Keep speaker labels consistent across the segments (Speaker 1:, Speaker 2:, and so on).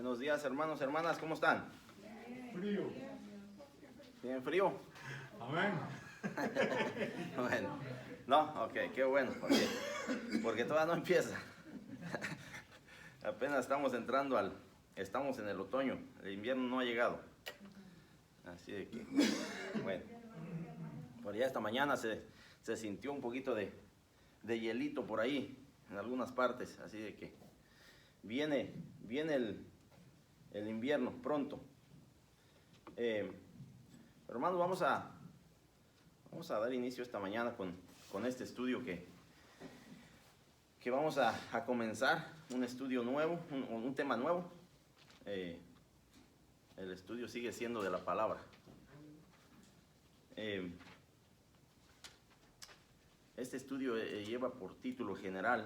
Speaker 1: Buenos días, hermanos, hermanas, ¿cómo están?
Speaker 2: Frío.
Speaker 1: ¿Bien frío?
Speaker 2: Amén.
Speaker 1: Bueno, no, ok, qué bueno, porque todavía no empieza. Apenas estamos entrando estamos en el otoño, el invierno no ha llegado. Así de que, bueno, por ya esta mañana se sintió un poquito de hielito por ahí, en algunas partes, así de que viene el invierno pronto. Hermanos, vamos a dar inicio esta mañana con este estudio que vamos a comenzar, un estudio nuevo, un tema nuevo. El estudio sigue siendo de la palabra. Este estudio lleva por título general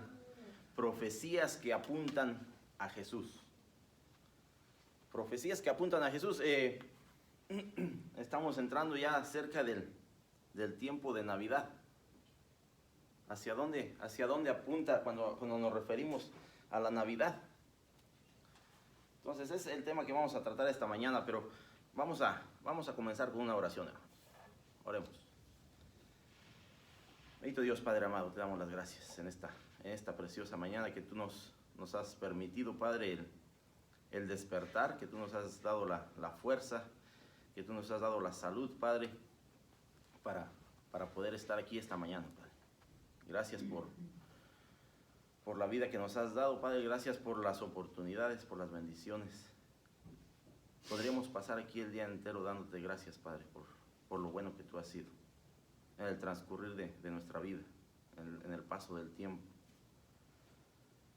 Speaker 1: Profecías que apuntan a Jesús. Profecías que apuntan a Jesús. Estamos entrando ya cerca del tiempo de Navidad. ¿Hacia dónde apunta cuando nos referimos a la Navidad? Entonces, ese es el tema que vamos a tratar esta mañana, pero vamos a comenzar con una oración, hermanos. Oremos. Bendito Dios, Padre amado, te damos las gracias en esta preciosa mañana que tú nos has permitido, Padre, el despertar, que tú nos has dado la fuerza, que tú nos has dado la salud, Padre, para poder estar aquí esta mañana, Padre. Gracias por la vida que nos has dado, Padre. Gracias por las oportunidades, por las bendiciones. Podríamos pasar aquí el día entero dándote gracias, Padre, por lo bueno que tú has sido en el transcurrir de nuestra vida, en el paso del tiempo.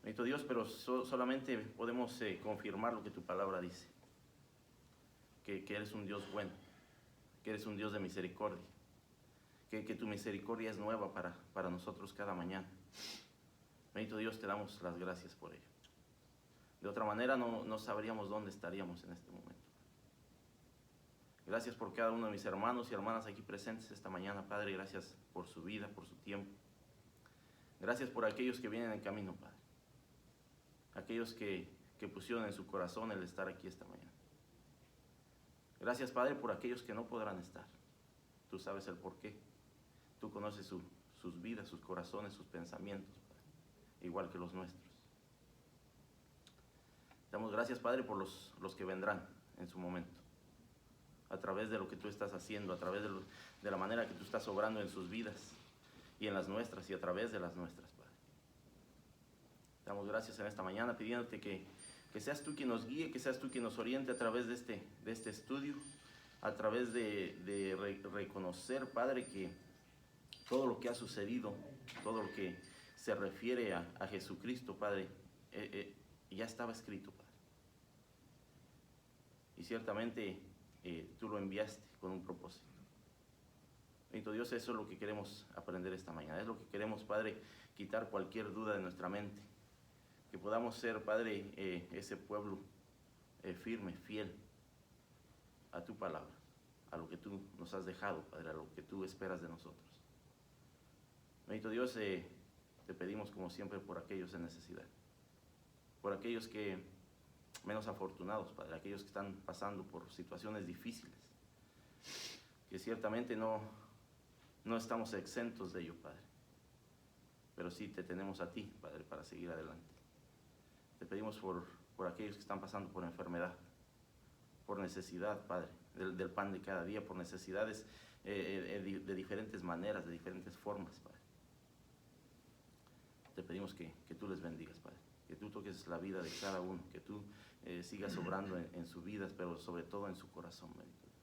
Speaker 1: Bendito Dios, pero solamente podemos confirmar lo que tu palabra dice, que eres un Dios bueno, que eres un Dios de misericordia, que tu misericordia es nueva para nosotros cada mañana. Bendito Dios, te damos las gracias por ello. De otra manera no sabríamos dónde estaríamos en este momento. Gracias por cada uno de mis hermanos y hermanas aquí presentes esta mañana, Padre. Gracias por su vida, por su tiempo. Gracias por aquellos que vienen en camino, Padre. Aquellos que pusieron en su corazón el estar aquí esta mañana. Gracias, Padre, por aquellos que no podrán estar. Tú sabes el porqué. Tú conoces sus vidas, sus corazones, sus pensamientos, Padre, igual que los nuestros. Damos gracias, Padre, por los que vendrán en su momento, a través de lo que tú estás haciendo, a través de la manera que tú estás obrando en sus vidas y en las nuestras y a través de las nuestras, Padre. Damos gracias en esta mañana pidiéndote que seas tú quien nos guíe, que seas tú quien nos oriente a través de este estudio, a través de reconocer, Padre, que todo lo que ha sucedido, todo lo que se refiere a Jesucristo, Padre, ya estaba escrito, Padre. Y ciertamente tú lo enviaste con un propósito. Bendito Dios, eso es lo que queremos aprender esta mañana. Es lo que queremos, Padre, quitar cualquier duda de nuestra mente. Que podamos ser, Padre, ese pueblo firme, fiel a tu palabra, a lo que tú nos has dejado, Padre, a lo que tú esperas de nosotros. Bendito Dios, te pedimos como siempre por aquellos en necesidad, por aquellos que menos afortunados, Padre, aquellos que están pasando por situaciones difíciles, que ciertamente no estamos exentos de ello, Padre, pero sí te tenemos a ti, Padre, para seguir adelante. Te pedimos por aquellos que están pasando por enfermedad, por necesidad, Padre, del pan de cada día, por necesidades de diferentes maneras, de diferentes formas, Padre. Te pedimos que tú les bendigas, Padre, que tú toques la vida de cada uno, que tú sigas obrando en sus vidas, pero sobre todo en su corazón, bendito Dios.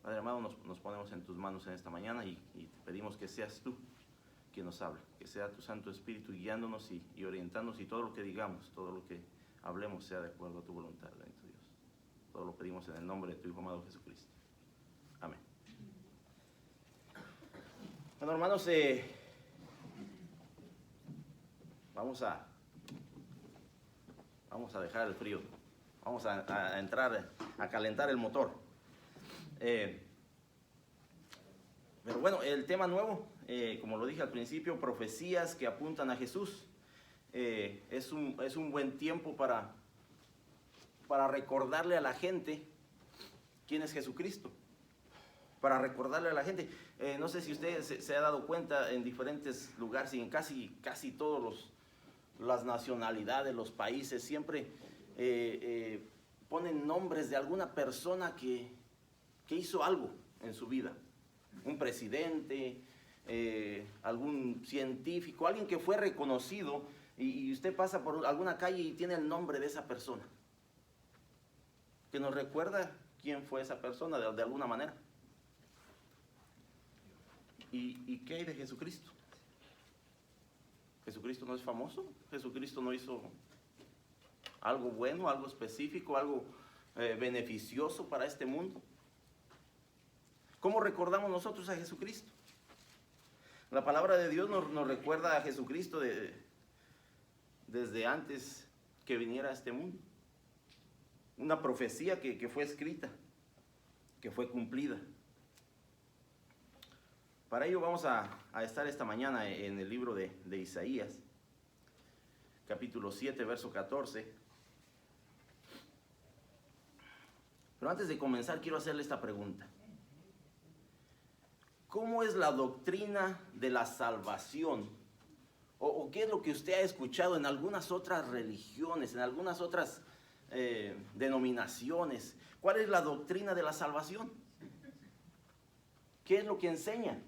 Speaker 1: Padre amado, nos ponemos en tus manos en esta mañana y te pedimos que seas tú quien nos hable, que sea tu Santo Espíritu guiándonos y orientándonos, y todo lo que digamos, todo lo que hablemos sea de acuerdo a tu voluntad, bendito Dios. Todo lo pedimos en el nombre de tu Hijo amado Jesucristo. Amén. Bueno, hermanos, vamos a dejar el frío, vamos a entrar a calentar el motor. Pero bueno, el tema nuevo, como lo dije al principio, profecías que apuntan a Jesús. Es un buen tiempo para recordarle a la gente quién es Jesucristo. Para recordarle a la gente. No sé si usted se ha dado cuenta, en diferentes lugares y en casi todos las nacionalidades, los países, siempre ponen nombres de alguna persona que hizo algo en su vida. Un presidente, algún científico, alguien que fue reconocido, y usted pasa por alguna calle y tiene el nombre de esa persona, que nos recuerda quién fue esa persona de alguna manera. ¿Y qué hay de Jesucristo? ¿Jesucristo no es famoso? ¿Jesucristo no hizo algo bueno, algo específico, algo beneficioso para este mundo? ¿Cómo recordamos nosotros a Jesucristo? La palabra de Dios nos recuerda a Jesucristo desde antes que viniera a este mundo. Una profecía que fue escrita, que fue cumplida. Para ello vamos a estar esta mañana en el libro de Isaías, capítulo 7, verso 14. Pero antes de comenzar quiero hacerle esta pregunta. ¿Cómo es la doctrina de la salvación? ¿O qué es lo que usted ha escuchado en algunas otras religiones, en algunas otras denominaciones? ¿Cuál es la doctrina de la salvación? ¿Qué es lo que enseñan?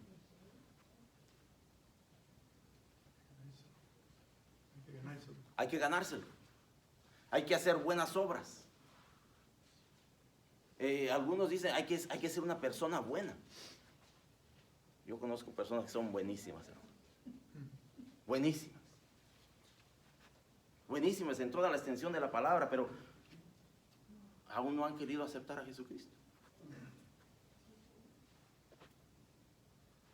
Speaker 1: Hay que ganárselo. Hay que hacer buenas obras. Algunos dicen hay que ser una persona buena. Yo conozco personas que son buenísimas, hermano. Buenísimas. Buenísimas en toda la extensión de la palabra, pero aún no han querido aceptar a Jesucristo.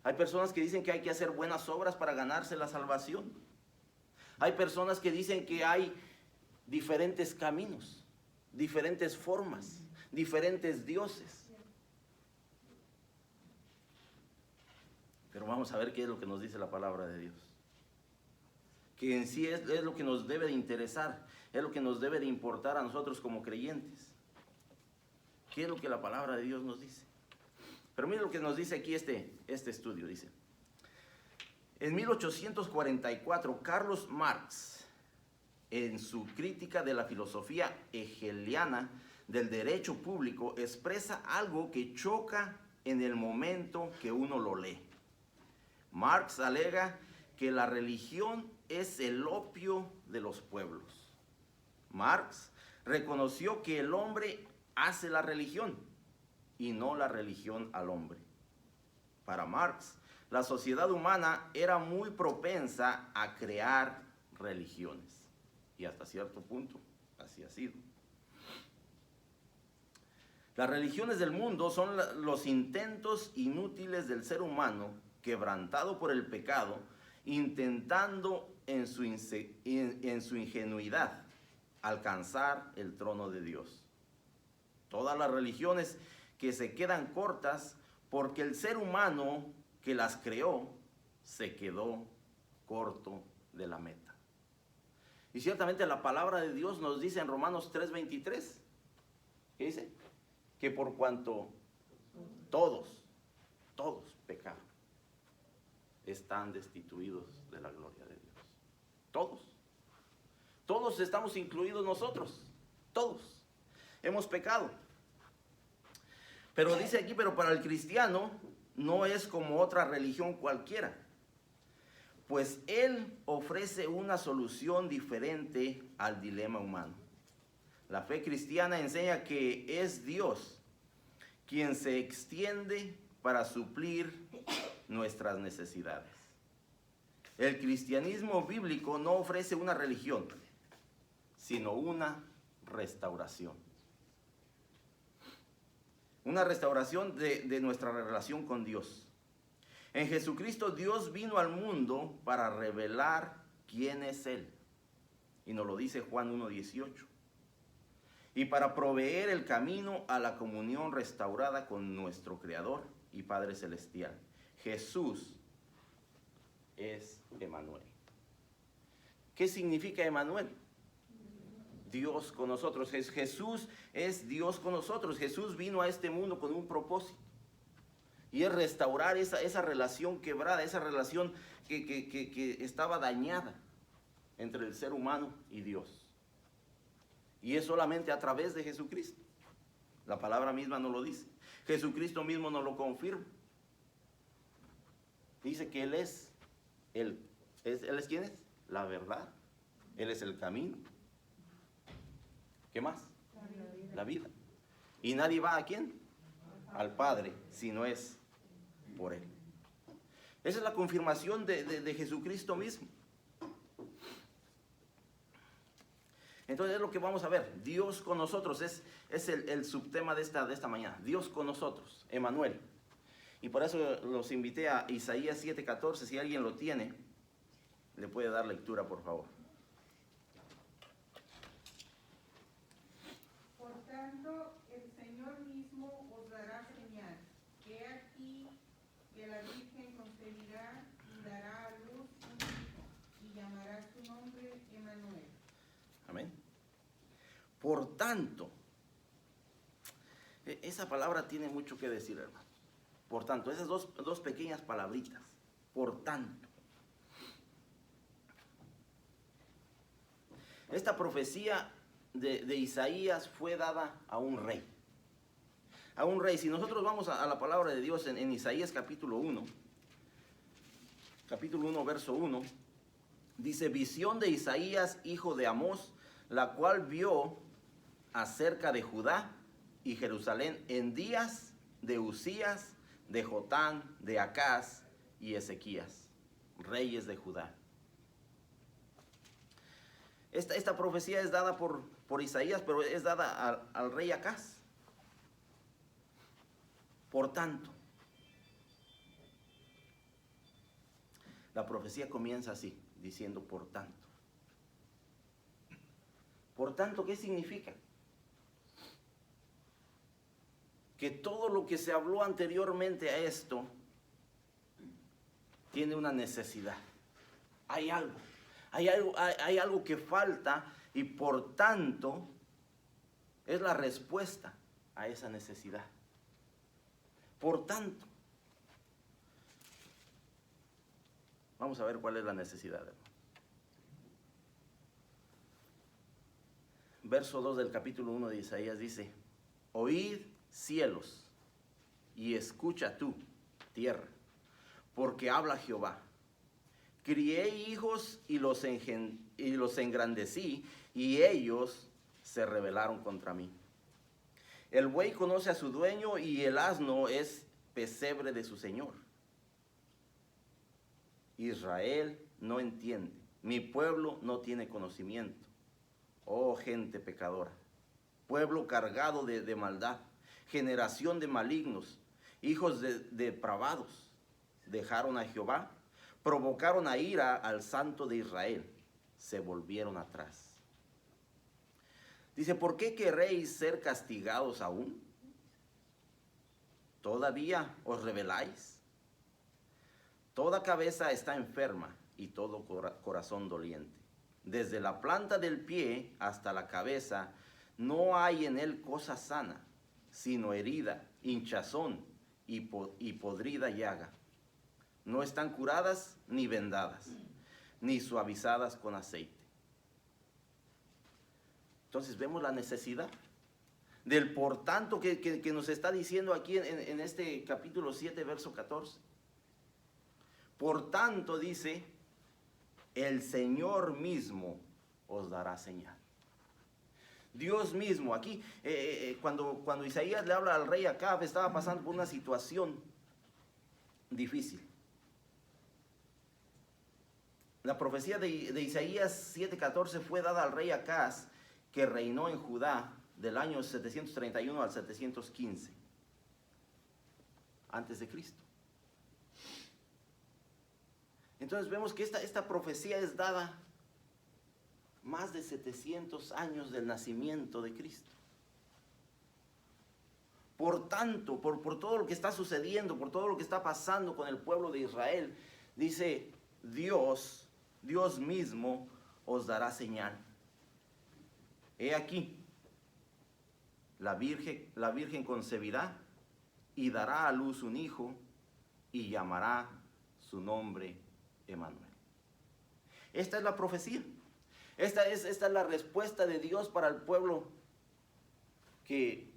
Speaker 1: Hay personas que dicen que hay que hacer buenas obras para ganarse la salvación. Hay personas que dicen que hay diferentes caminos, diferentes formas, diferentes dioses. Pero vamos a ver qué es lo que nos dice la palabra de Dios. Que en sí es lo que nos debe de interesar, es lo que nos debe de importar a nosotros como creyentes. ¿Qué es lo que la palabra de Dios nos dice? Pero mire lo que nos dice aquí este estudio, dice. En 1844, Carlos Marx, en su crítica de la filosofía hegeliana del derecho público, expresa algo que choca en el momento que uno lo lee. Marx alega que la religión es el opio de los pueblos. Marx reconoció que el hombre hace la religión y no la religión al hombre. Para Marx, la sociedad humana era muy propensa a crear religiones. Y hasta cierto punto, así ha sido. Las religiones del mundo son los intentos inútiles del ser humano, quebrantado por el pecado, intentando en su ingenuidad alcanzar el trono de Dios. Todas las religiones que se quedan cortas porque el ser humano que las creó se quedó corto de la meta. Y ciertamente la palabra de Dios nos dice en Romanos 3:23, ¿qué dice? Que por cuanto todos pecaron, están destituidos de la gloria de Dios. Todos estamos incluidos nosotros, todos hemos pecado. Pero dice aquí, pero para el cristiano no es como otra religión cualquiera, pues él ofrece una solución diferente al dilema humano. La fe cristiana enseña que es Dios quien se extiende para suplir nuestras necesidades. El cristianismo bíblico no ofrece una religión, sino una restauración. Una restauración de nuestra relación con Dios. En Jesucristo Dios vino al mundo para revelar quién es Él. Y nos lo dice Juan 1:18. Y para proveer el camino a la comunión restaurada con nuestro Creador y Padre Celestial. Jesús es Emmanuel. ¿Qué significa Emmanuel? Dios con nosotros. Jesús es Dios con nosotros. Jesús vino a este mundo con un propósito. Y es restaurar esa relación quebrada, esa relación que estaba dañada entre el ser humano y Dios. Y es solamente a través de Jesucristo. La palabra misma nos lo dice. Jesucristo mismo nos lo confirma. Dice que Él es ¿quién es? La verdad. Él es el camino. ¿Qué más? La vida. Y nadie va ¿a quién? Al Padre, si no es por Él. Esa es la confirmación de Jesucristo mismo. Entonces es lo que vamos a ver. Dios con nosotros es el subtema de esta mañana. Dios con nosotros, Emmanuel. Y por eso los invité a Isaías 7:14. Si alguien lo tiene, le puede dar lectura, por favor.
Speaker 3: Por tanto, el Señor mismo os dará señal. He aquí que la Virgen concebirá y dará a luz un hijo, y llamará su nombre Emmanuel.
Speaker 1: Amén. Por tanto, esa palabra tiene mucho que decir, hermano. Por tanto, esas dos pequeñas palabritas. Por tanto. Esta profecía de Isaías fue dada a un rey. A un rey. Si nosotros vamos a la palabra de Dios en Isaías capítulo 1, verso 1, dice: visión de Isaías, hijo de Amós, la cual vio acerca de Judá y Jerusalén en días de Usías, de Jotán, de Acaz y Ezequías, reyes de Judá. Esta profecía es dada por Isaías, pero es dada al rey Acaz. Por tanto, la profecía comienza así, diciendo por tanto. Por tanto, ¿qué significa? Que todo lo que se habló anteriormente a esto tiene una necesidad. Hay algo que falta, y por tanto es la respuesta a esa necesidad. Por tanto, vamos a ver cuál es la necesidad, hermano. Verso 2 del capítulo 1 de Isaías dice: oíd cielos y escucha tú, tierra, porque habla Jehová. Crié hijos y los engrandecí, y ellos se rebelaron contra mí. El buey conoce a su dueño, y el asno es pesebre de su señor. Israel no entiende, mi pueblo no tiene conocimiento. Oh gente pecadora, pueblo cargado de maldad, generación de malignos, hijos de depravados, dejaron a Jehová, provocaron a ira al Santo de Israel, se volvieron atrás. Dice: ¿por qué queréis ser castigados aún? ¿Todavía os rebeláis? Toda cabeza está enferma y todo corazón doliente. Desde la planta del pie hasta la cabeza no hay en él cosa sana, sino herida, hinchazón y podrida llaga. No están curadas ni vendadas, ni suavizadas con aceite. Entonces vemos la necesidad del por tanto que nos está diciendo aquí en este capítulo 7, verso 14. Por tanto, dice, el Señor mismo os dará señal. Dios mismo, aquí, cuando Isaías le habla al rey Acab, estaba pasando por una situación difícil. La profecía de Isaías 7:14 fue dada al rey Acaz, que reinó en Judá del año 731 al 715 antes de Cristo. Entonces vemos que esta profecía es dada más de 700 años del nacimiento de Cristo. Por tanto, por todo lo que está sucediendo, por todo lo que está pasando con el pueblo de Israel, dice Dios mismo os dará señal. he aquí, la virgen concebirá y dará a luz un hijo y llamará su nombre Emmanuel. Esta es la profecía. Esta es la respuesta de Dios para el pueblo, que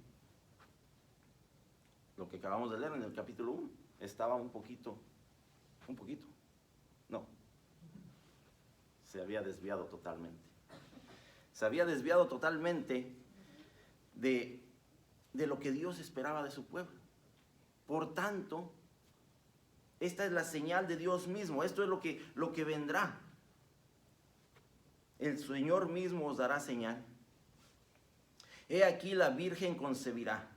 Speaker 1: lo que acabamos de leer en el capítulo 1 estaba un poquito, no, se había desviado totalmente. Se había desviado totalmente de lo que Dios esperaba de su pueblo. Por tanto, esta es la señal de Dios mismo. Esto es lo que vendrá. El Señor mismo os dará señal. He aquí, la virgen concebirá.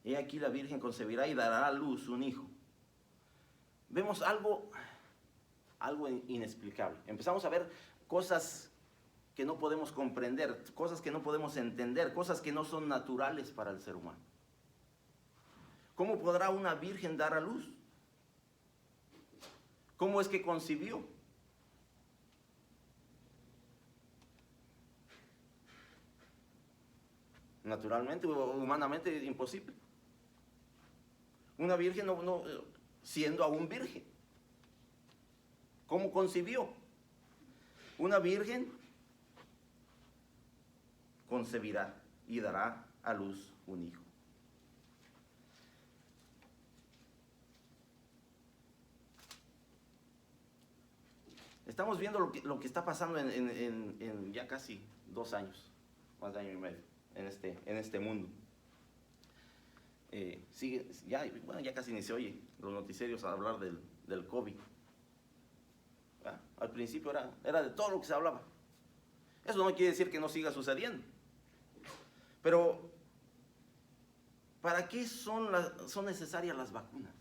Speaker 1: He aquí, la virgen concebirá y dará a luz un hijo. Vemos algo inexplicable. Empezamos a ver cosas que no podemos comprender, cosas que no podemos entender, cosas que no son naturales para el ser humano. ¿Cómo podrá una virgen dar a luz? ¿Cómo es que concibió? Naturalmente, humanamente, imposible. Una virgen no siendo aún virgen. ¿Cómo concibió? Una virgen concebirá y dará a luz un hijo. Estamos viendo lo que está pasando en ya casi 2 años, más de año y medio, en este mundo. Ya casi ni se oye los noticiarios hablar del COVID. Al principio era de todo lo que se hablaba. Eso no quiere decir que no siga sucediendo. Pero, ¿para qué son necesarias las vacunas?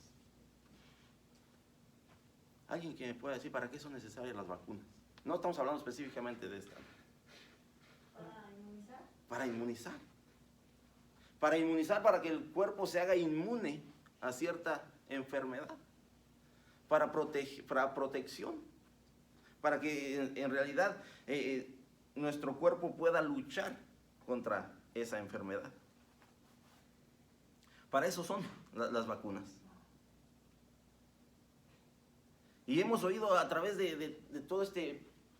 Speaker 1: ¿Alguien que me pueda decir para qué son necesarias las vacunas? No estamos hablando específicamente de esta.
Speaker 4: ¿Para inmunizar?
Speaker 1: Para inmunizar. Para inmunizar, para que el cuerpo se haga inmune a cierta enfermedad. Para protección. Para que en realidad nuestro cuerpo pueda luchar contra esa enfermedad. Para eso son las vacunas. Y hemos oído a través de todo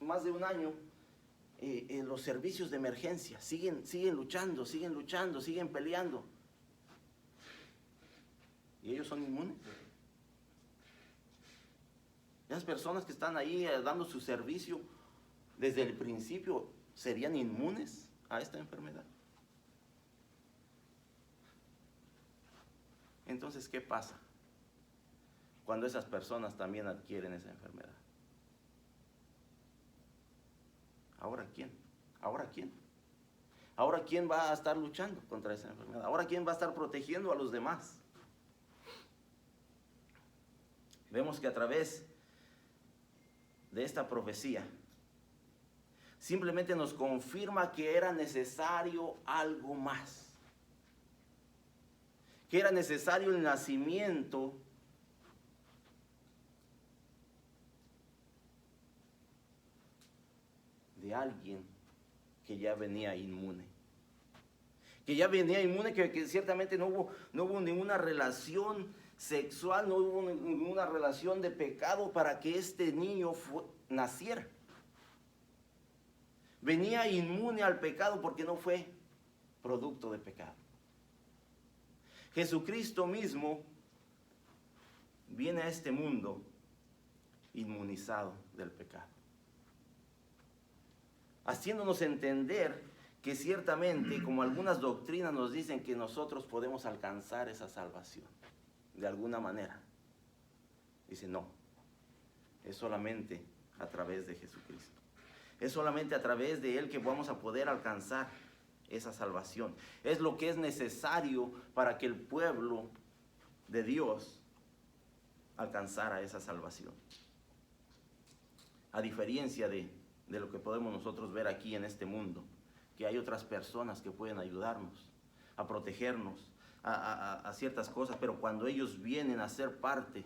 Speaker 1: más de un año, los servicios de emergencia siguen luchando, siguen peleando. ¿Y ellos son inmunes? Las personas que están ahí dando su servicio desde el principio, ¿serían inmunes a esta enfermedad? Entonces, ¿qué pasa cuando esas personas también adquieren esa enfermedad? ¿Ahora quién? ¿Ahora quién? ¿Ahora quién va a estar luchando contra esa enfermedad? ¿Ahora quién va a estar protegiendo a los demás? Vemos que a través de esta profecía simplemente nos confirma que era necesario algo más. Que era necesario el nacimiento de alguien que ya venía inmune. Que ya venía inmune, que ciertamente no hubo ninguna relación sexual, no hubo ninguna relación de pecado para que este niño naciera. Venía inmune al pecado porque no fue producto de pecado. Jesucristo mismo viene a este mundo inmunizado del pecado, haciéndonos entender que ciertamente, como algunas doctrinas nos dicen, que nosotros podemos alcanzar esa salvación de alguna manera. Dice, no, es solamente a través de Jesucristo. Es solamente a través de Él que vamos a poder alcanzar esa salvación. Es lo que es necesario para que el pueblo de Dios alcanzara esa salvación. A diferencia de lo que podemos nosotros ver aquí en este mundo, que hay otras personas que pueden ayudarnos, a protegernos, a ciertas cosas, pero cuando ellos vienen a ser parte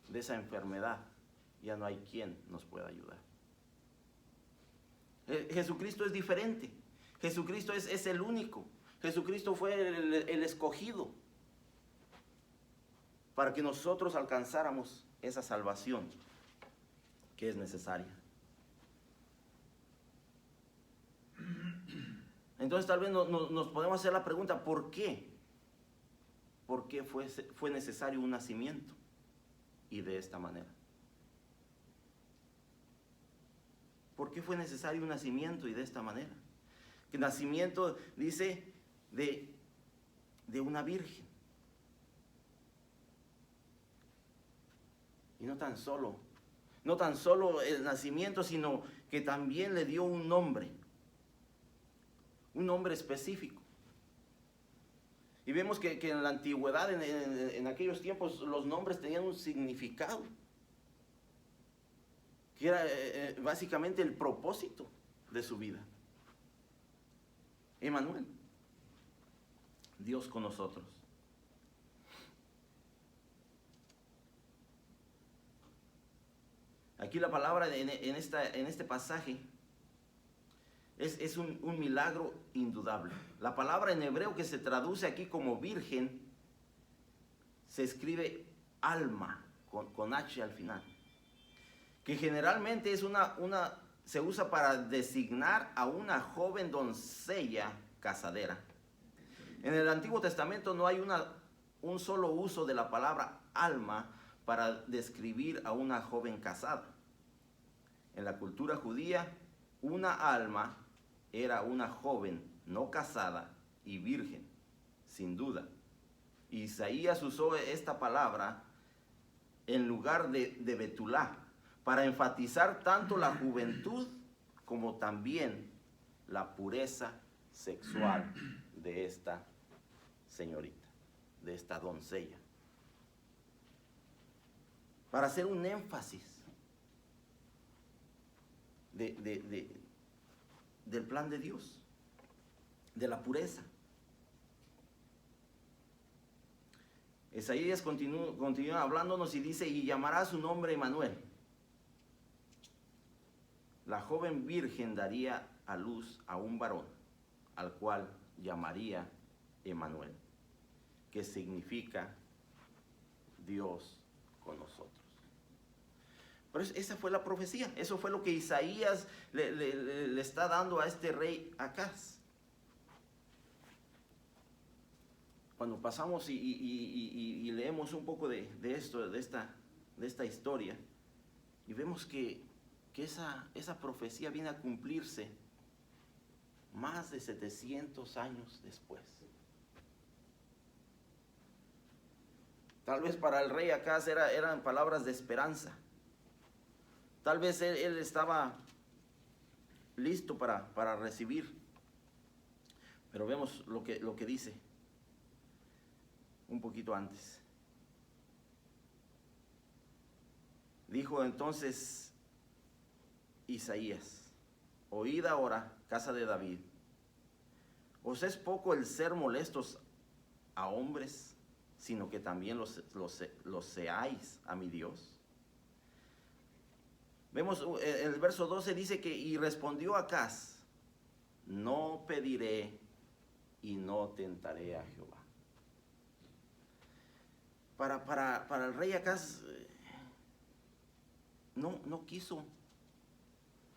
Speaker 1: de esa enfermedad, ya no hay quien nos pueda ayudar. Jesucristo es diferente. Jesucristo es el único. Jesucristo fue el escogido para que nosotros alcanzáramos esa salvación que es necesaria. Entonces tal vez nos podemos hacer la pregunta, ¿por qué? ¿Por qué fue necesario un nacimiento? Y de esta manera. ¿Por qué fue necesario un nacimiento y de esta manera? Que nacimiento dice de una virgen. Y no tan solo el nacimiento, sino que también le dio un nombre específico. Y vemos que en la antigüedad, en aquellos tiempos, los nombres tenían un significado, que era básicamente el propósito de su vida. Emmanuel, Dios con nosotros. Aquí la palabra en este pasaje es un milagro indudable. La palabra en hebreo que se traduce aquí como virgen se escribe alma con H al final, que generalmente se usa para designar a una joven doncella casadera. En el Antiguo Testamento no hay un solo uso de la palabra alma para describir a una joven casada. En la cultura judía, una alma era una joven no casada y virgen, sin duda. Isaías usó esta palabra en lugar de Betulá, para enfatizar tanto la juventud como también la pureza sexual de esta señorita, de esta doncella. Para hacer un énfasis del plan de Dios, de la pureza. Isaías continúa hablándonos y dice, y llamará su nombre Emmanuel. La joven virgen daría a luz a un varón, al cual llamaría Emmanuel, que significa Dios con nosotros. Pero esa fue la profecía, eso fue lo que Isaías le está dando a este rey Acaz. Cuando pasamos y leemos un poco de esto, de esta historia, y vemos que esa profecía viene a cumplirse más de 700 años después. Tal vez para el rey Acaz eran palabras de esperanza. Tal vez él estaba listo para recibir. Pero vemos lo que dice un poquito antes. Dijo entonces Isaías, oíd ahora, casa de David, ¿os es poco el ser molestos a hombres, sino que también los seáis a mi Dios? Vemos el verso 12 dice que, y respondió Acaz, no pediré y no tentaré a Jehová. Para el rey Acaz no quiso,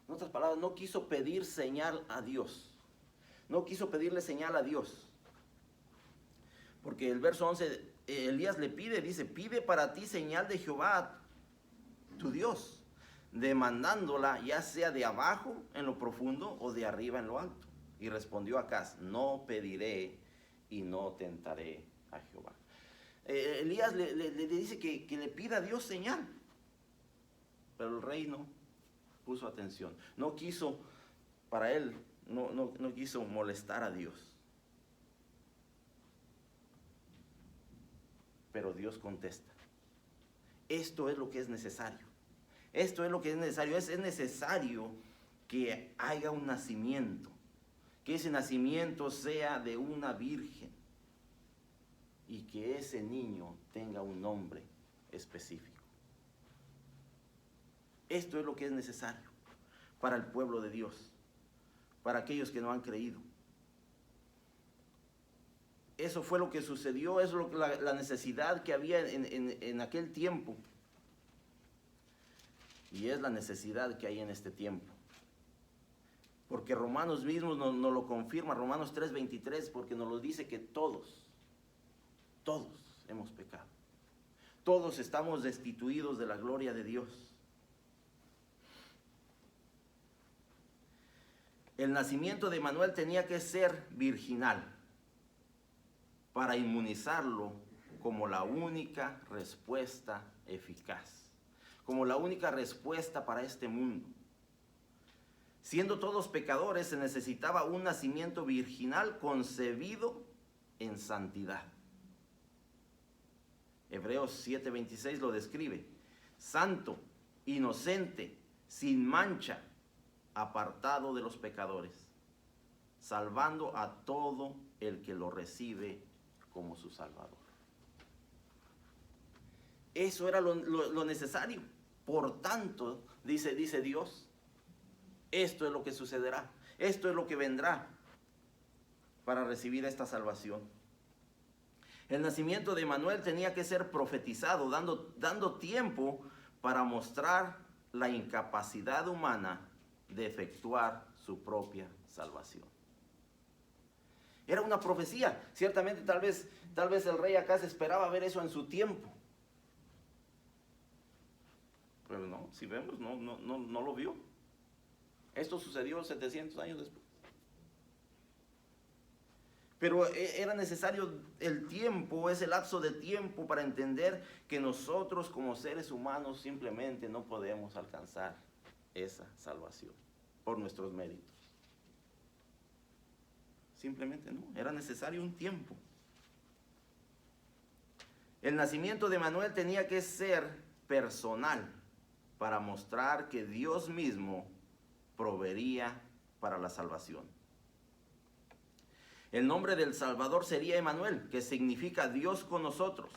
Speaker 1: en otras palabras, no quiso pedir señal a Dios. No quiso pedirle señal a Dios. Porque el verso 11, Elías le dice, pide para ti señal de Jehová, tu Dios, demandándola ya sea de abajo en lo profundo o de arriba en lo alto. Y respondió Acaz, no pediré y no tentaré a Jehová. Elías le dice que le pida a Dios señal. Pero el rey no puso atención. No quiso, para él, no quiso molestar a Dios. Pero Dios contesta. Esto es lo que es necesario. Esto es lo que es necesario. Es necesario que haya un nacimiento. Que ese nacimiento sea de una virgen. Y que ese niño tenga un nombre específico. Esto es lo que es necesario para el pueblo de Dios, para aquellos que no han creído. Eso fue lo que sucedió, eso es la necesidad que había en aquel tiempo. Y es la necesidad que hay en este tiempo. Porque Romanos mismos nos lo confirma, Romanos 3:23, porque nos lo dice que todos hemos pecado. Todos estamos destituidos de la gloria de Dios. El nacimiento de Emanuel tenía que ser virginal para inmunizarlo como la única respuesta eficaz, como la única respuesta para este mundo. Siendo todos pecadores, se necesitaba un nacimiento virginal concebido en santidad. Hebreos 7:26 lo describe: santo, inocente, sin mancha, apartado de los pecadores, salvando a todo el que lo recibe como su Salvador. Eso era lo necesario. Por tanto, dice Dios, esto es lo que sucederá, esto es lo que vendrá para recibir esta salvación. El nacimiento de Emanuel tenía que ser profetizado, dando tiempo para mostrar la incapacidad humana de efectuar su propia salvación. Era una profecía. Ciertamente tal vez el rey Acaz esperaba ver eso en su tiempo. Pero no, si vemos, no lo vio. Esto sucedió 700 años después. Pero era necesario el tiempo, ese lapso de tiempo para entender que nosotros como seres humanos simplemente no podemos alcanzar esa salvación por nuestros méritos. Simplemente no, era necesario un tiempo. El nacimiento de Emanuel tenía que ser personal para mostrar que Dios mismo proveería para la salvación. El nombre del Salvador sería Emanuel, que significa Dios con nosotros,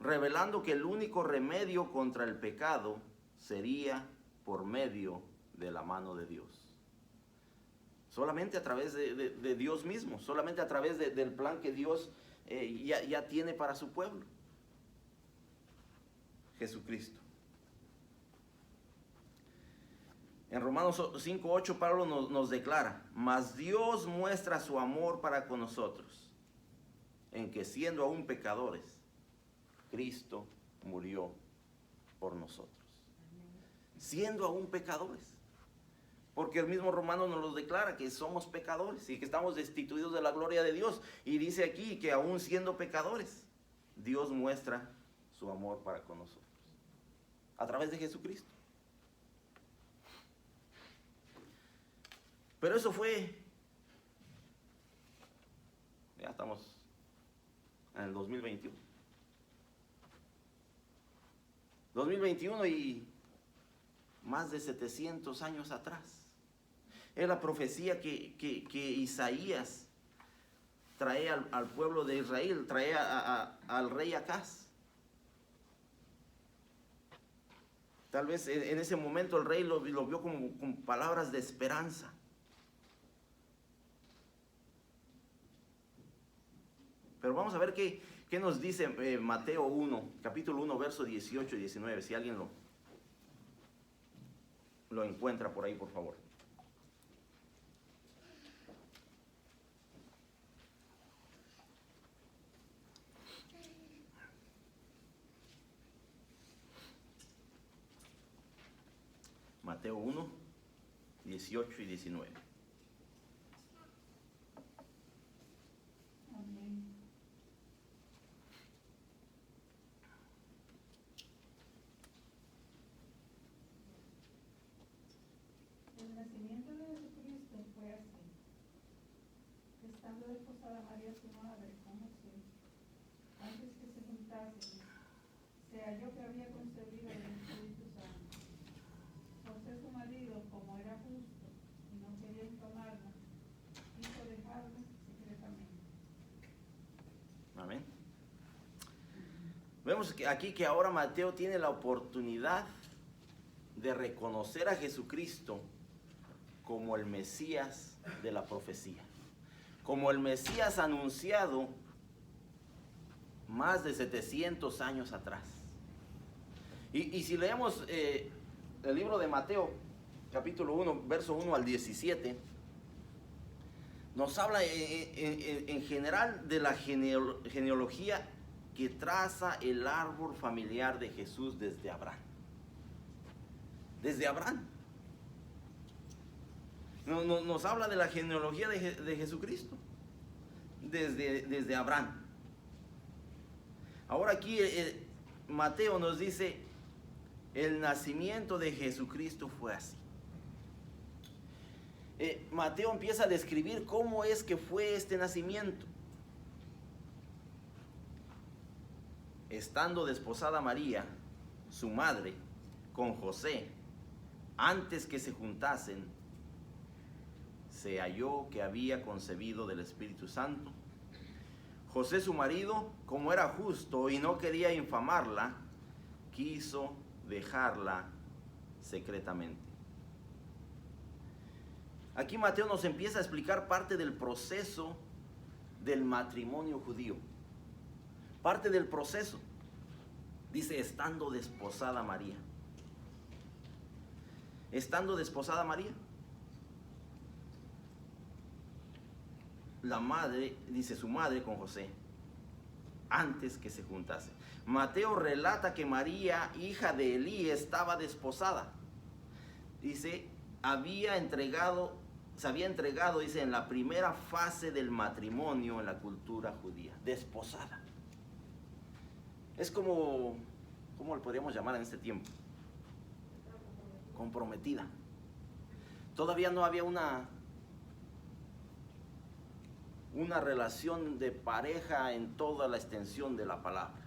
Speaker 1: revelando que el único remedio contra el pecado sería por medio de la mano de Dios. Solamente a través de Dios mismo, solamente a través del plan que Dios ya tiene para su pueblo. Jesucristo. En Romanos 5:8 Pablo nos declara: mas Dios muestra su amor para con nosotros, en que siendo aún pecadores, Cristo murió por nosotros. Siendo aún pecadores. Porque el mismo Romano nos lo declara, que somos pecadores y que estamos destituidos de la gloria de Dios. Y dice aquí que aún siendo pecadores, Dios muestra su amor para con nosotros. A través de Jesucristo. Pero eso fue, ya estamos en el 2021. 2021 y más de 700 años atrás. Es la profecía que Isaías trae al pueblo de Israel, trae al rey Acaz. Tal vez en ese momento el rey lo vio con palabras de esperanza. Pero vamos a ver qué nos dice Mateo 1, capítulo 1, verso 18 y 19, si alguien lo encuentra por ahí, por favor. Mateo 1, 18 y 19.
Speaker 3: Amén. El nacimiento de Jesucristo fue así. Estando desposada María su madre con José, antes que se juntasen, se halló que había concebido del Espíritu Santo. José su marido, como era justo y no quería infamarla, quiso dejarla secretamente.
Speaker 1: Amén. Vemos aquí que ahora Mateo tiene la oportunidad de reconocer a Jesucristo como el Mesías de la profecía, como el Mesías anunciado más de 700 años atrás. Y si leemos el libro de Mateo, capítulo 1, verso 1 al 17, nos habla en general de la genealogía que traza el árbol familiar de Jesús desde Abraham. Desde Abraham. Nos habla de la genealogía de Jesucristo. Desde Abraham. Ahora aquí Mateo nos dice, el nacimiento de Jesucristo fue así. Mateo empieza a describir cómo es que fue este nacimiento. Estando desposada María, su madre, con José, antes que se juntasen, se halló que había concebido del Espíritu Santo. José, su marido, como era justo y no quería infamarla, quiso dejarla secretamente. Aquí Mateo nos empieza a explicar parte del proceso del matrimonio judío. Parte del proceso. Dice, estando desposada María. Estando desposada María. La madre, dice su madre con José, antes que se juntase. Mateo relata que María, hija de Elí, estaba desposada. Dice, se había entregado, dice, en la primera fase del matrimonio en la cultura judía. Desposada. Es como, ¿cómo le podríamos llamar en este tiempo? Comprometida. Todavía no había una relación de pareja en toda la extensión de la palabra.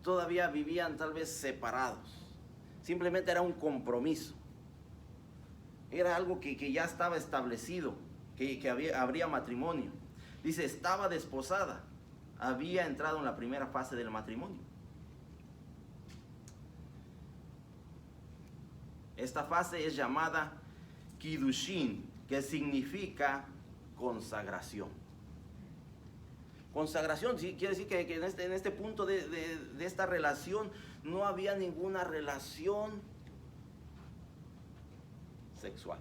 Speaker 1: Todavía vivían tal vez separados. Simplemente era un compromiso. Era algo que ya estaba establecido, que habría matrimonio. Dice, estaba desposada. Había entrado en la primera fase del matrimonio. Esta fase es llamada Kiddushin, que significa consagración. Consagración, sí, quiere decir que en este punto de esta relación no había ninguna relación sexual.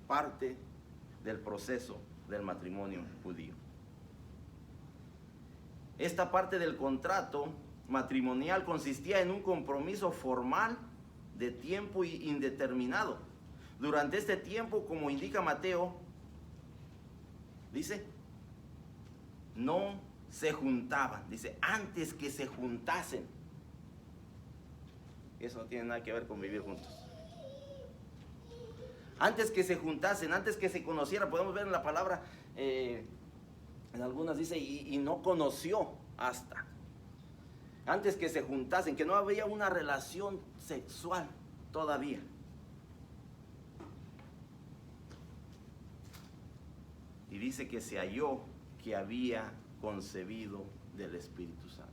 Speaker 1: Parte del proceso del matrimonio judío. Esta parte del contrato matrimonial consistía en un compromiso formal de tiempo indeterminado. Durante este tiempo, como indica Mateo, dice, no se juntaban. Dice, antes que se juntasen. Eso no tiene nada que ver con vivir juntos. Antes que se juntasen, antes que se conocieran. Podemos ver en la palabra, en algunas dice, y no conoció hasta. Antes que se juntasen, que no había una relación sexual todavía. Y dice que se halló que había concebido del Espíritu Santo.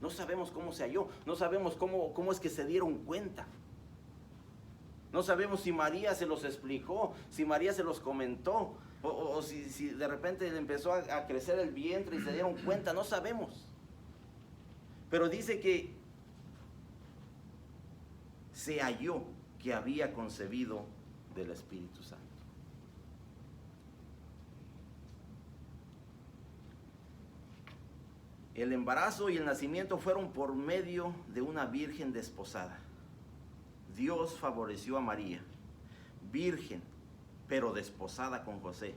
Speaker 1: No sabemos cómo se halló, no sabemos cómo es que se dieron cuenta. No sabemos si María se los explicó, si María se los comentó, o si de repente le empezó a crecer el vientre y se dieron cuenta, no sabemos. Pero dice que se halló que había concebido del Espíritu Santo. El embarazo y el nacimiento fueron por medio de una virgen desposada. Dios favoreció a María, virgen, pero desposada con José.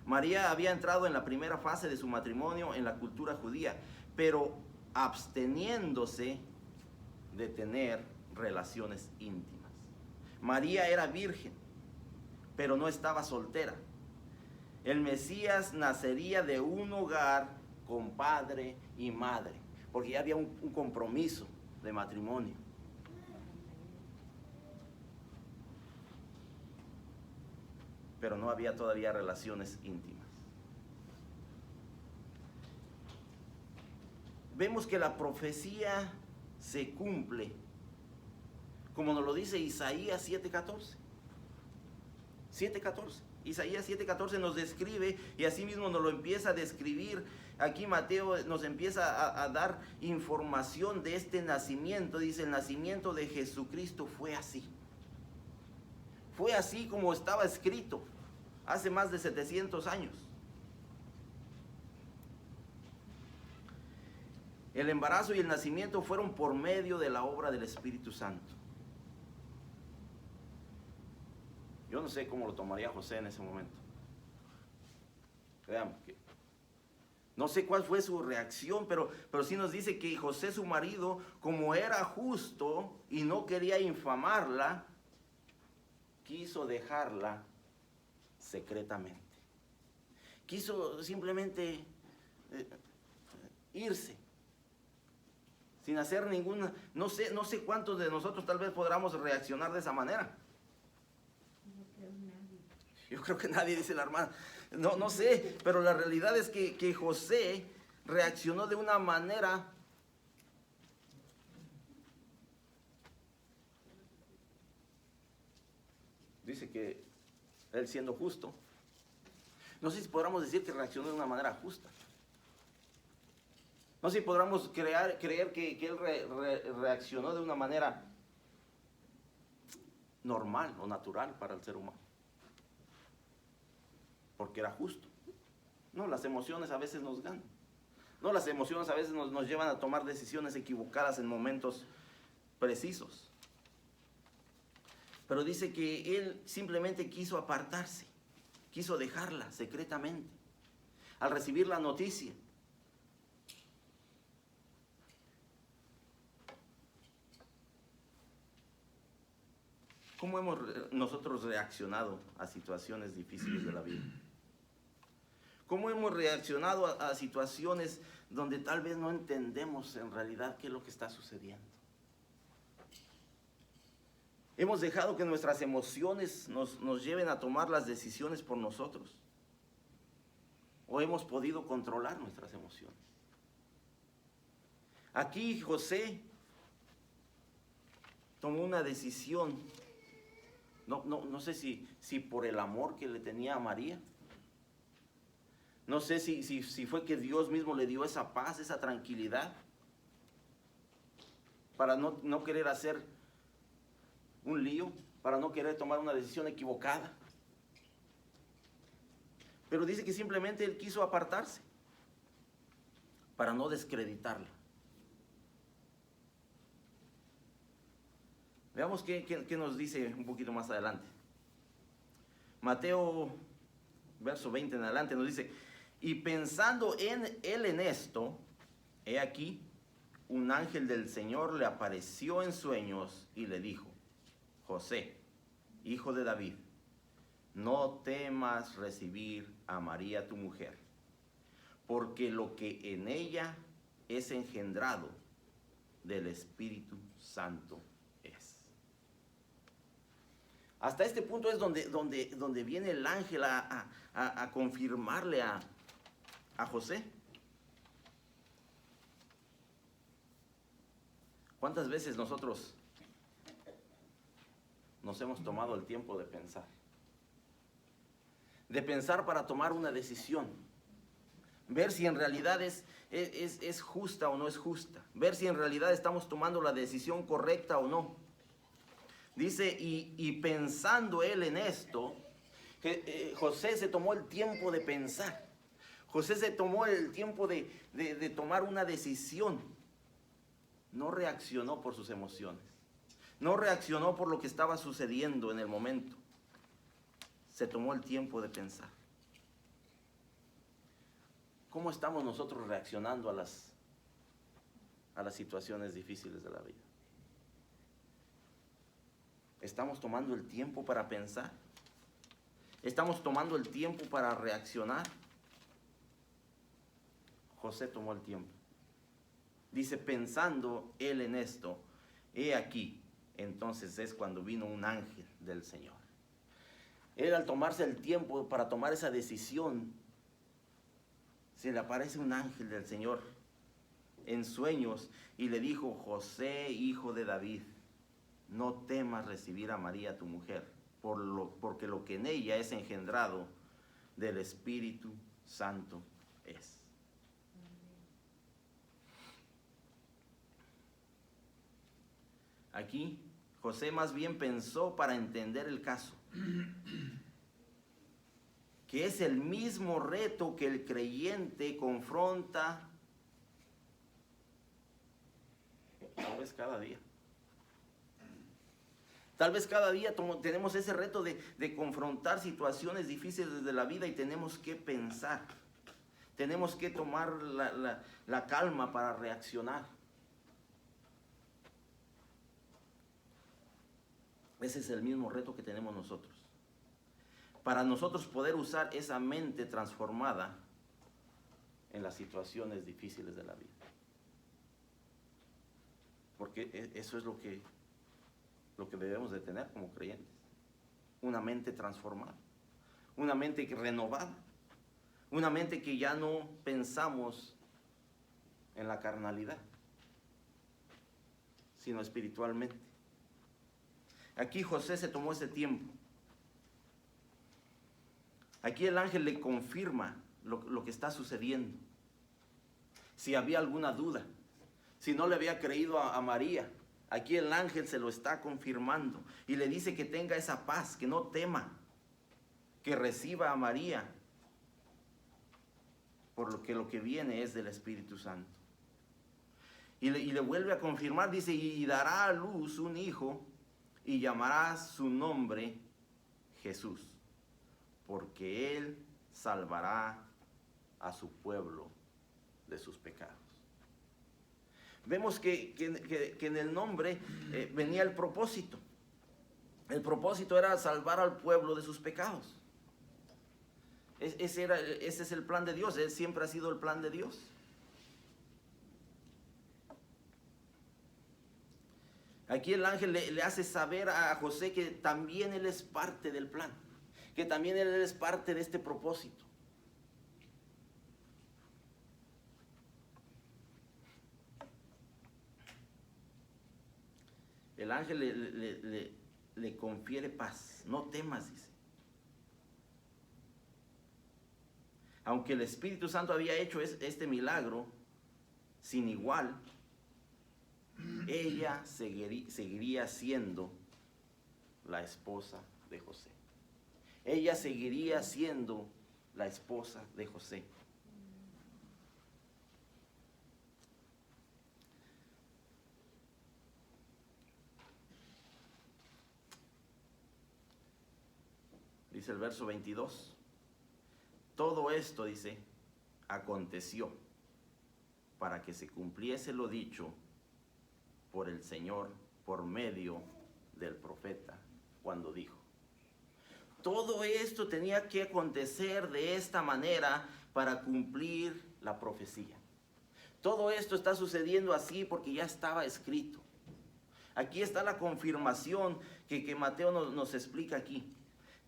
Speaker 1: María había entrado en la primera fase de su matrimonio en la cultura judía, pero absteniéndose de tener relaciones íntimas. María era virgen, pero no estaba soltera. El Mesías nacería de un hogar con padre y madre, porque ya había un compromiso de matrimonio. Pero no había todavía relaciones íntimas. vemos que la profecía se cumple, como nos lo dice Isaías 7:14. 7:14. Isaías 7:14 nos describe y así mismo nos lo empieza a describir. Aquí Mateo nos empieza a dar información de este nacimiento. Dice, el nacimiento de Jesucristo fue así. Fue así como estaba escrito hace más de 700 años. El embarazo y el nacimiento fueron por medio de la obra del Espíritu Santo. Yo no sé cómo lo tomaría José en ese momento. Veamos, no sé cuál fue su reacción, pero sí nos dice que José, su marido, como era justo y no quería infamarla, quiso dejarla secretamente. Quiso simplemente irse, sin hacer ninguna, no sé cuántos de nosotros tal vez podamos reaccionar de esa manera. Yo creo que nadie, dice la hermana. No sé, pero la realidad es que José reaccionó de una manera dice que él siendo justo, no sé si podamos decir que reaccionó de una manera justa. No sé si podamos creer que él reaccionó de una manera normal o natural para el ser humano. Porque era justo. No, las emociones a veces nos ganan. No, las emociones a veces nos llevan a tomar decisiones equivocadas en momentos precisos. Pero dice que él simplemente quiso apartarse, quiso dejarla secretamente. Al recibir la noticia, ¿cómo hemos nosotros reaccionado a situaciones difíciles de la vida? ¿Cómo hemos reaccionado a situaciones donde tal vez no entendemos en realidad qué es lo que está sucediendo? Hemos dejado que nuestras emociones nos lleven a tomar las decisiones por nosotros. ¿O hemos podido controlar nuestras emociones? Aquí José tomó una decisión. No sé si por el amor que le tenía a María. No sé si fue que Dios mismo le dio esa paz, esa tranquilidad, para no querer hacer un lío, para no querer tomar una decisión equivocada. Pero dice que simplemente él quiso apartarse para no descreditarla. Veamos qué nos dice un poquito más adelante. Mateo, verso 20 en adelante, nos dice: y pensando él en esto, he aquí, un ángel del Señor le apareció en sueños y le dijo: José, hijo de David, no temas recibir a María tu mujer, porque lo que en ella es engendrado del Espíritu Santo es. Hasta este punto es donde viene el ángel a confirmarle a José. ¿Cuántas veces nosotros nos hemos tomado el tiempo de pensar? De pensar para tomar una decisión. Ver si en realidad es justa o no es justa. Ver si en realidad estamos tomando la decisión correcta o no. Dice, y pensando él en esto, José se tomó el tiempo de pensar. José se tomó el tiempo de tomar una decisión. No reaccionó por sus emociones. No reaccionó por lo que estaba sucediendo en el momento. Se tomó el tiempo de pensar. ¿Cómo estamos nosotros reaccionando a las situaciones difíciles de la vida? ¿Estamos tomando el tiempo para pensar? ¿Estamos tomando el tiempo para reaccionar? José tomó el tiempo. Dice, pensando él en esto, he aquí, entonces es cuando vino un ángel del Señor. Él, al tomarse el tiempo para tomar esa decisión, se le aparece un ángel del Señor en sueños y le dijo: José, hijo de David, no temas recibir a María tu mujer, porque lo que en ella es engendrado del Espíritu Santo es. Aquí José más bien pensó para entender el caso, que es el mismo reto que el creyente confronta tal vez cada día. Tal vez cada día tenemos ese reto de confrontar situaciones difíciles de la vida y tenemos que pensar, tenemos que tomar la calma para reaccionar. Ese es el mismo reto que tenemos nosotros. Para nosotros poder usar esa mente transformada en las situaciones difíciles de la vida. Porque eso es lo que debemos de tener como creyentes. Una mente transformada. Una mente renovada. Una mente que ya no pensamos en la carnalidad, sino espiritualmente. Aquí José se tomó ese tiempo. Aquí el ángel le confirma lo que está sucediendo. Si había alguna duda, si no le había creído a María, aquí el ángel se lo está confirmando y le dice que tenga esa paz, que no tema, que reciba a María, porque lo que viene es del Espíritu Santo. Y le vuelve a confirmar, dice: y dará a luz un hijo y llamará su nombre Jesús, porque él salvará a su pueblo de sus pecados. Vemos que en el nombre venía el propósito. El propósito era salvar al pueblo de sus pecados. Ese es el plan de Dios. Siempre ha sido el plan de Dios. Aquí el ángel le hace saber a José que también él es parte del plan, que también él es parte de este propósito. El ángel le confiere paz. No temas, dice. Aunque el Espíritu Santo había hecho este milagro sin igual, ella seguiría siendo la esposa de José. Ella seguiría siendo la esposa de José. Dice el verso 22. Todo esto, dice, aconteció para que se cumpliese lo dicho por el Señor por medio del profeta cuando dijo. Todo esto tenía que acontecer de esta manera para cumplir la profecía. Todo esto está sucediendo así porque ya estaba escrito. Aquí está la confirmación que Mateo nos explica aquí.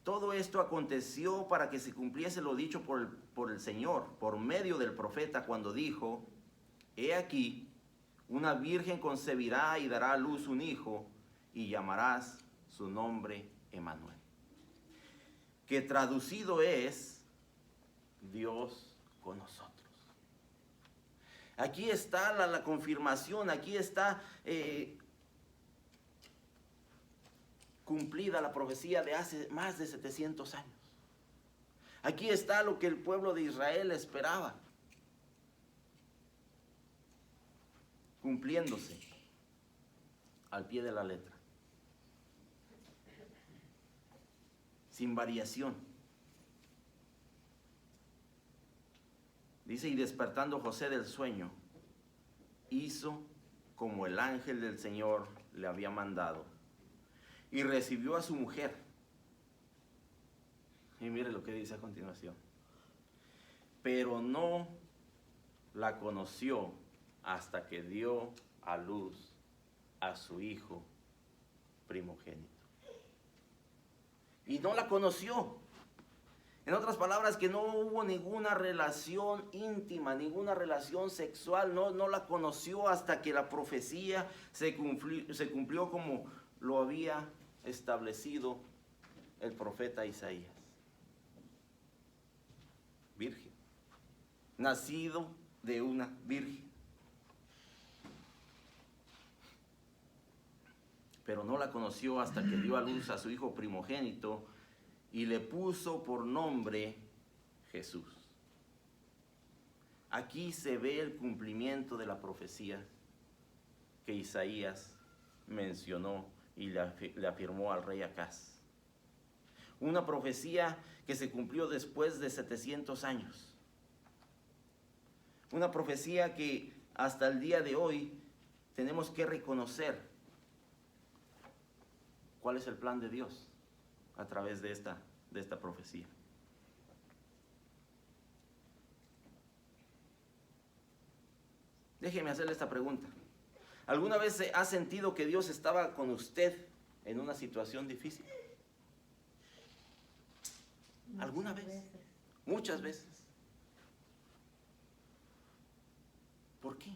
Speaker 1: Todo esto aconteció para que se cumpliese lo dicho por el Señor, por medio del profeta, cuando dijo: he aquí, una virgen concebirá y dará a luz un hijo, y llamarás su nombre Emmanuel. Que traducido es: Dios con nosotros. Aquí está la confirmación, aquí está cumplida la profecía de hace más de 700 años. Aquí está lo que el pueblo de Israel esperaba, cumpliéndose al pie de la letra, sin variación. Dice: y despertando José del sueño, hizo como el ángel del Señor le había mandado, y recibió a su mujer. Y mire lo que dice a continuación. Pero no la conoció hasta que dio a luz a su hijo primogénito. Y no la conoció. En otras palabras, que no hubo ninguna relación íntima, ninguna relación sexual, no la conoció hasta que la profecía se cumplió como lo había establecido el profeta Isaías. Virgen, nacido de una virgen. Pero no la conoció hasta que dio a luz a su hijo primogénito y le puso por nombre Jesús. Aquí se ve el cumplimiento de la profecía que Isaías mencionó y le afirmó al rey Acaz. Una profecía que se cumplió después de 700 años. Una profecía que hasta el día de hoy tenemos que reconocer cuál es el plan de Dios a través de esta profecía. Déjeme hacerle esta pregunta. ¿Alguna vez ha sentido que Dios estaba con usted en una situación difícil? ¿Alguna vez? Muchas veces. ¿Por qué?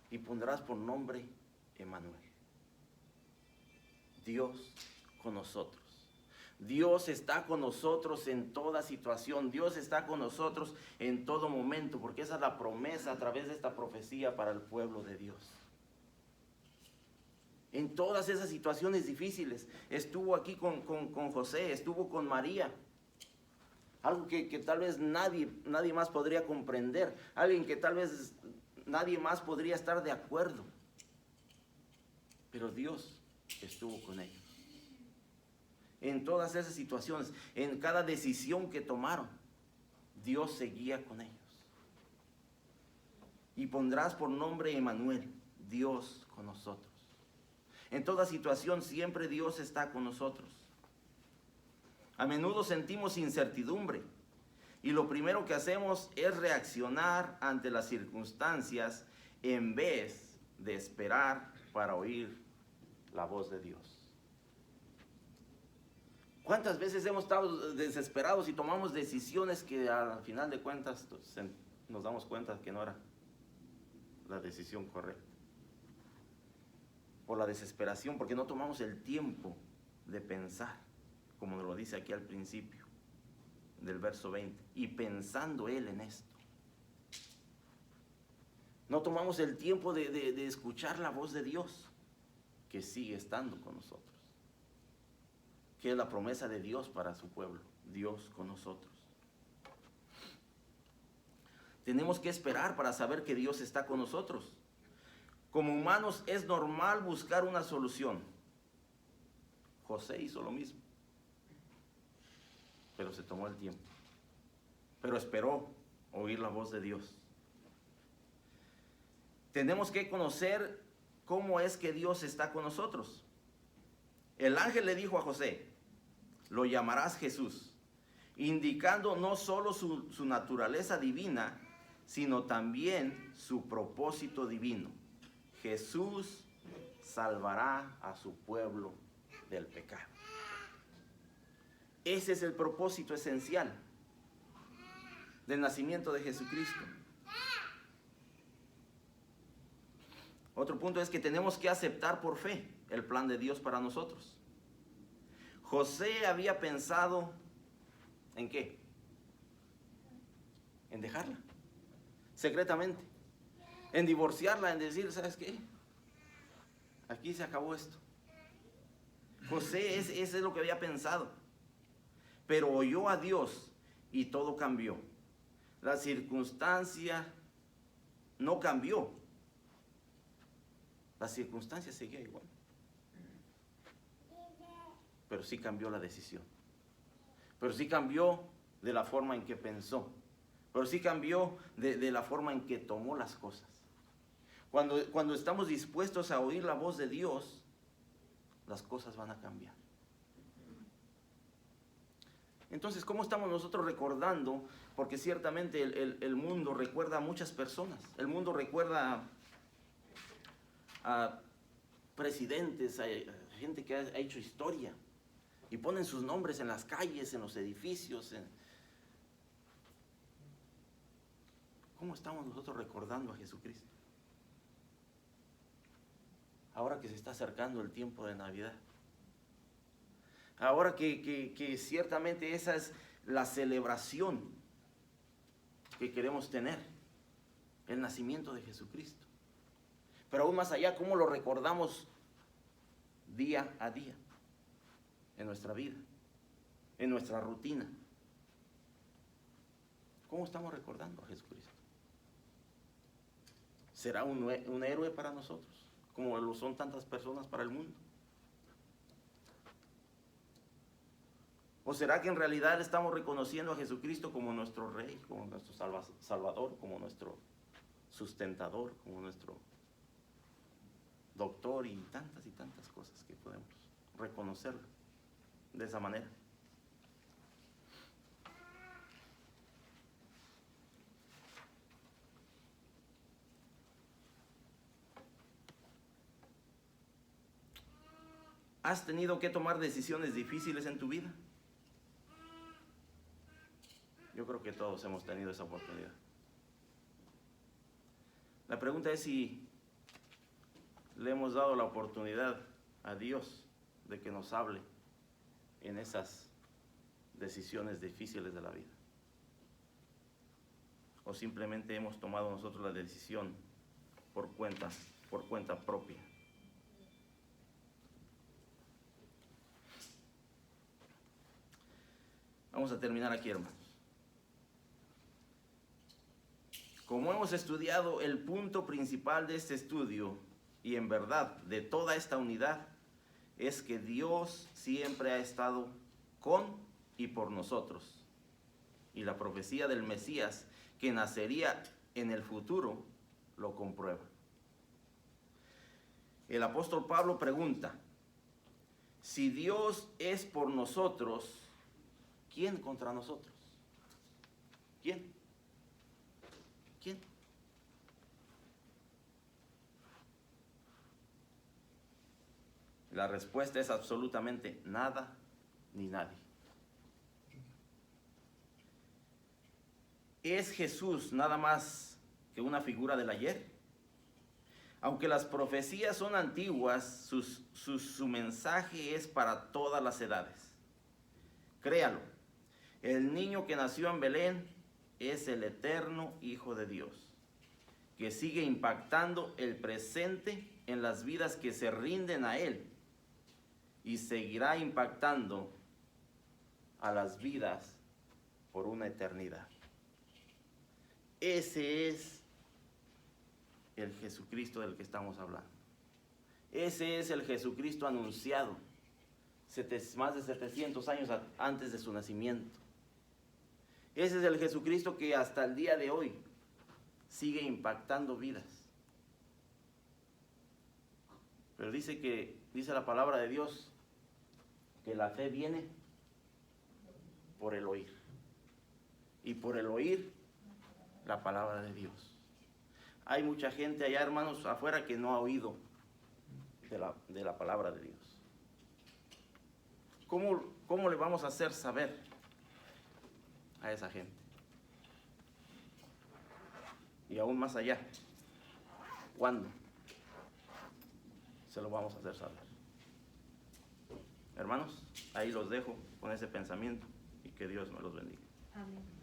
Speaker 1: Y pondrás por nombre Emmanuel. Dios con nosotros. Dios está con nosotros en toda situación. Dios está con nosotros en todo momento, porque esa es la promesa a través de esta profecía para el pueblo de Dios. En todas esas situaciones difíciles, estuvo aquí con José, estuvo con María. Algo que tal vez nadie más podría comprender. Alguien que tal vez nadie más podría estar de acuerdo. Pero Dios estuvo con ellos. En todas esas situaciones, en cada decisión que tomaron, Dios seguía con ellos. Y pondrás por nombre Emmanuel, Dios con nosotros. En toda situación siempre Dios está con nosotros. A menudo sentimos incertidumbre y lo primero que hacemos es reaccionar ante las circunstancias en vez de esperar para oír la voz de Dios. ¿Cuántas veces hemos estado desesperados y tomamos decisiones que al final de cuentas nos damos cuenta que no era la decisión correcta? Por la desesperación, porque no tomamos el tiempo de pensar, como nos lo dice aquí al principio del verso 20, y pensando Él en esto. No tomamos el tiempo de escuchar la voz de Dios, que sigue estando con nosotros, que es la promesa de Dios para su pueblo, Dios con nosotros. Tenemos que esperar para saber que Dios está con nosotros. Como humanos es normal buscar una solución. José hizo lo mismo, pero se tomó el tiempo, pero esperó oír la voz de Dios. Tenemos que conocer cómo es que Dios está con nosotros. El ángel le dijo a José: lo llamarás Jesús, indicando no solo su naturaleza divina, sino también su propósito divino. Jesús salvará a su pueblo del pecado. Ese es el propósito esencial del nacimiento de Jesucristo. Otro punto es que tenemos que aceptar por fe el plan de Dios para nosotros. José había pensado ¿en qué? En dejarla secretamente, en divorciarla, en decir, ¿sabes qué? Aquí se acabó esto. José ese es lo que había pensado, pero oyó a Dios y todo cambió. La circunstancia no cambió, la circunstancia seguía igual, pero sí cambió la decisión, pero sí cambió de la forma en que pensó, pero sí cambió de la forma en que tomó las cosas. Cuando estamos dispuestos a oír la voz de Dios, las cosas van a cambiar. Entonces, ¿cómo estamos nosotros recordando? Porque ciertamente el mundo recuerda a muchas personas. El mundo recuerda a presidentes, gente que ha hecho historia y ponen sus nombres en las calles, en los edificios. ¿Cómo estamos nosotros recordando a Jesucristo? Ahora que se está acercando el tiempo de Navidad. Ahora que ciertamente esa es la celebración que queremos tener, el nacimiento de Jesucristo. Pero aún más allá, ¿cómo lo recordamos día a día en nuestra vida, en nuestra rutina? ¿Cómo estamos recordando a Jesucristo? ¿Será un héroe para nosotros, como lo son tantas personas para el mundo? ¿O será que en realidad estamos reconociendo a Jesucristo como nuestro Rey, como nuestro Salvador, como nuestro sustentador, como nuestro doctor y tantas cosas que podemos reconocerlo de esa manera? ¿Has tenido que tomar decisiones difíciles en tu vida? Yo creo que todos hemos tenido esa oportunidad. La pregunta es si le hemos dado la oportunidad a Dios de que nos hable en esas decisiones difíciles de la vida. O simplemente hemos tomado nosotros la decisión por cuenta propia. Vamos a terminar aquí, hermanos. Como hemos estudiado, el punto principal de este estudio, y en verdad de toda esta unidad, es que Dios siempre ha estado con y por nosotros. Y la profecía del Mesías, que nacería en el futuro, lo comprueba. El apóstol Pablo pregunta: si Dios es por nosotros, ¿quién contra nosotros? ¿Quién? ¿Quién? La respuesta es absolutamente nada ni nadie. ¿Es Jesús nada más que una figura del ayer? Aunque las profecías son antiguas, su mensaje es para todas las edades. Créalo, el niño que nació en Belén es el eterno Hijo de Dios, que sigue impactando el presente en las vidas que se rinden a Él, y seguirá impactando a las vidas por una eternidad. Ese es el Jesucristo del que estamos hablando. Ese es el Jesucristo anunciado más de 700 años antes de su nacimiento. Ese es el Jesucristo que hasta el día de hoy sigue impactando vidas. Pero dice la palabra de Dios que la fe viene por el oír. Y por el oír la palabra de Dios. Hay mucha gente allá, hermanos, afuera que no ha oído de la palabra de Dios. ¿Cómo le vamos a hacer saber a esa gente? Y aún más allá, ¿cuándo se lo vamos a hacer saber? Hermanos, ahí los dejo con ese pensamiento y que Dios me los bendiga.
Speaker 4: Amén.